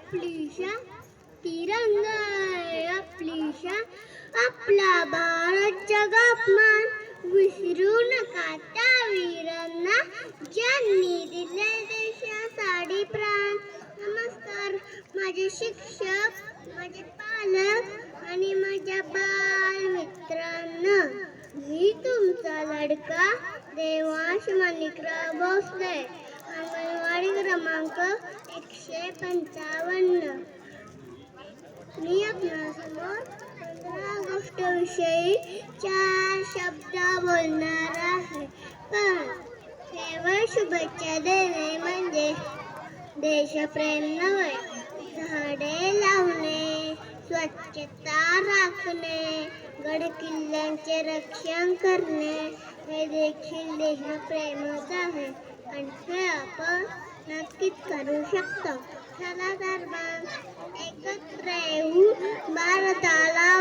आपलीशा तिरंगा आहे आपलीशा आपला भारत जगात मान विसरू नका त्या वीरांना ज्यांनी दिले देशासाठी प्राण. नमस्कार माझे शिक्षक, माझे पालक आणि माझ्या बालमित्रांनो. मी तुमचा लाडका देवांश माणिकराव भोसले, अंगणवाडी क्रमांक 155. मी आपल्यासमोर 15 ऑगस्ट विषयी 4 शब्द बोलणार आहे. पण केवळ शुभेच्छा देणे म्हणजे देशप्रेम नव्हे. झाडे लावणे, स्वच्छता राखणे, गडकिल्ल्यांचे रक्षण करणे हे देखील देशप्रेमच आहे आणि हे आपण नक्कीच करू शकतो. चला तर मग एकत्र येऊ भारताला